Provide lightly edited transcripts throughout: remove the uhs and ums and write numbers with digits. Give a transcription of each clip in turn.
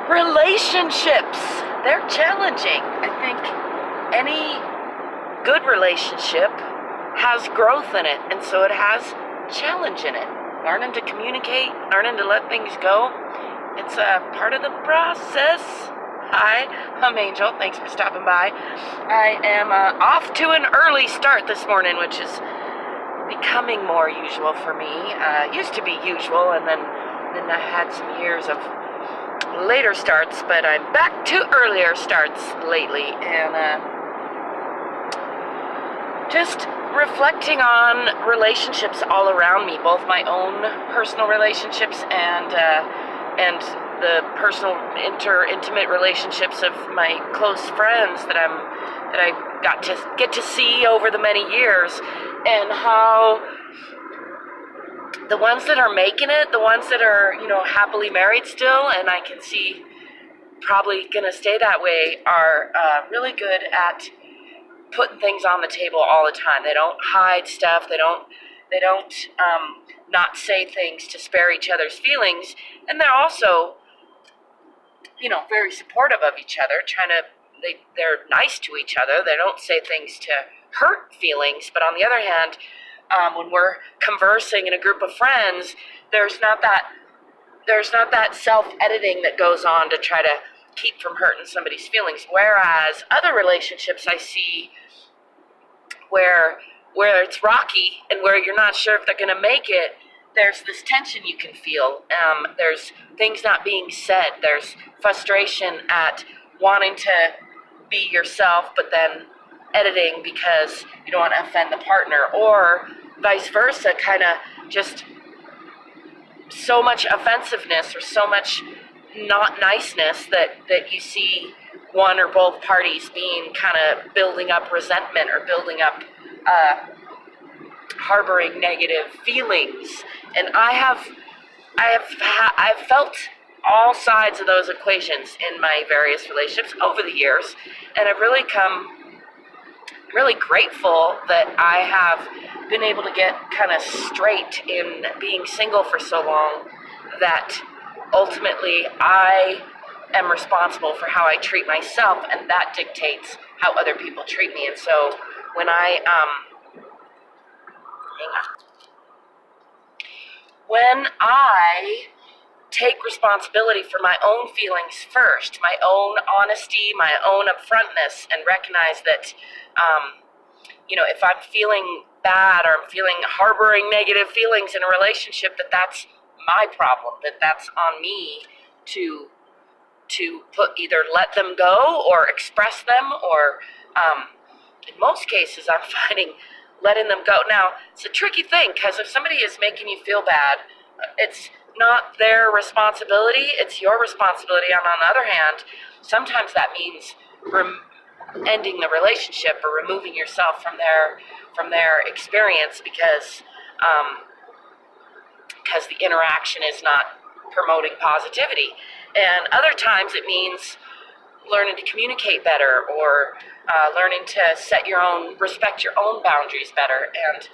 Relationships, they're challenging. I think any good relationship has growth in it, and so it has challenge in it. Learning to communicate, learning to let things go, it's a part of the process. Hi, I'm Angel. Thanks for stopping by. I am off to an early start this morning, which is becoming more usual for me. Used to be usual, and then I had some years of later starts, but I'm back to earlier starts lately, and just reflecting on relationships all around me, both my own personal relationships and the personal intimate relationships of my close friends that I got to get to see over the many years, and how the ones that are making it, the ones that are, happily married still, and I can see probably gonna stay that way, are really good at putting things on the table all the time. They don't hide stuff. They don't not say things to spare each other's feelings, and they're also, very supportive of each other. They're nice to each other. They don't say things to hurt feelings. But on the other hand, when we're conversing in a group of friends, there's not that self-editing that goes on to try to keep from hurting somebody's feelings. Whereas other relationships I see where it's rocky and where you're not sure if they're going to make it, there's this tension you can feel. There's things not being said. There's frustration at wanting to be yourself, but then editing because you don't want to offend the partner, or vice versa, kind of just so much offensiveness or so much not niceness that you see one or both parties being kind of building up resentment or building up harboring negative feelings. And I've felt all sides of those equations in my various relationships over the years, and I've really come really grateful that I have been able to get kind of straight in being single for so long, that ultimately I am responsible for how I treat myself, and that dictates how other people treat me. And so when I take responsibility for my own feelings first, my own honesty, my own upfrontness, and recognize that, if I'm feeling bad or I'm harboring negative feelings in a relationship, that's my problem, that's on me to either let them go or express them, or in most cases I'm finding letting them go. Now, it's a tricky thing, because if somebody is making you feel bad, it's not their responsibility, it's your responsibility. And on the other hand, sometimes that means ending the relationship or removing yourself from their experience, because the interaction is not promoting positivity. And other times it means learning to communicate better, or learning to respect your own boundaries better. And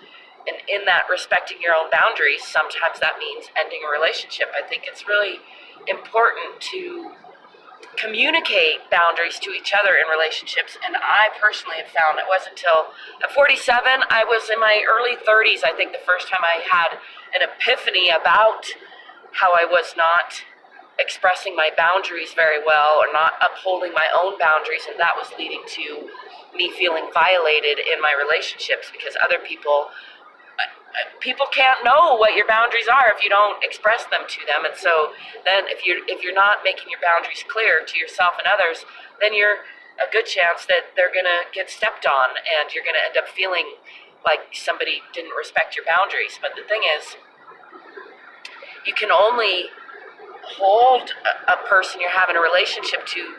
in that respecting your own boundaries, sometimes that means ending a relationship. I think it's really important to communicate boundaries to each other in relationships. And I personally have found it wasn't until at 47, I was in my early 30s, I think, the first time I had an epiphany about how I was not expressing my boundaries very well, or not upholding my own boundaries, and that was leading to me feeling violated in my relationships, because other people can't know what your boundaries are if you don't express them to them. And so then if you're not making your boundaries clear to yourself and others, then you're a good chance that they're gonna get stepped on, and you're gonna end up feeling like somebody didn't respect your boundaries. But the thing is, you can only hold a person you're having a relationship to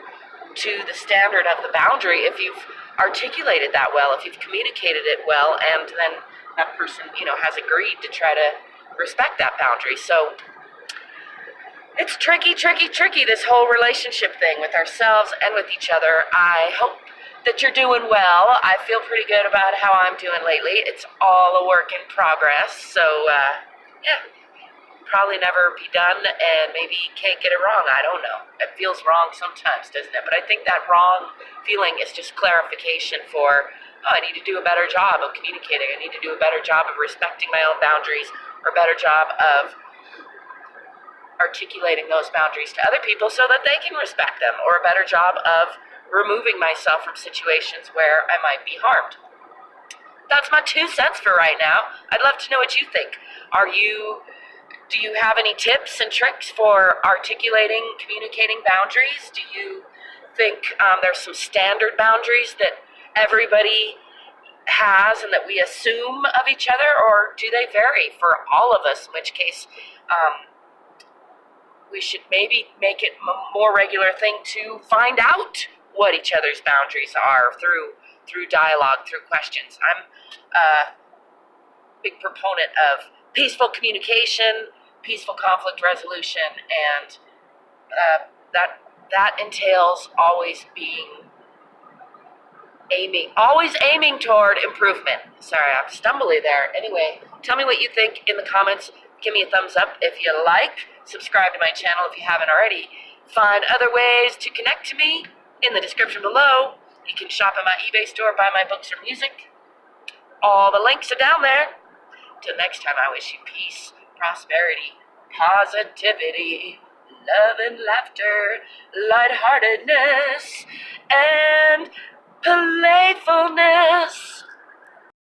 the standard of the boundary if you've articulated that well, if you've communicated it well, and then that person, has agreed to try to respect that boundary. So it's tricky, this whole relationship thing with ourselves and with each other. I hope that you're doing well. I feel pretty good about how I'm doing lately. It's all a work in progress. So, yeah. probably never be done, and maybe can't get it wrong. I don't know. It feels wrong sometimes, doesn't it? But I think that wrong feeling is just clarification for, oh, I need to do a better job of communicating. I need to do a better job of respecting my own boundaries, or a better job of articulating those boundaries to other people so that they can respect them, or a better job of removing myself from situations where I might be harmed. That's my 2 cents for right now. I'd love to know what you think. Do you have any tips and tricks for articulating, communicating boundaries? Do you think there's some standard boundaries that everybody has and that we assume of each other, or do they vary for all of us, in which case we should maybe make it a more regular thing to find out what each other's boundaries are through dialogue, through questions. I'm a big proponent of peaceful communication, peaceful conflict resolution, and that entails always aiming toward improvement. Sorry, I'm stumbly there. Anyway, tell me what you think in the comments. Give me a thumbs up if you like. Subscribe to my channel if you haven't already. Find other ways to connect to me in the description below. You can shop at my eBay store, buy my books or music. All the links are down there. Till next time, I wish you peace, prosperity, positivity, love and laughter, lightheartedness, and playfulness.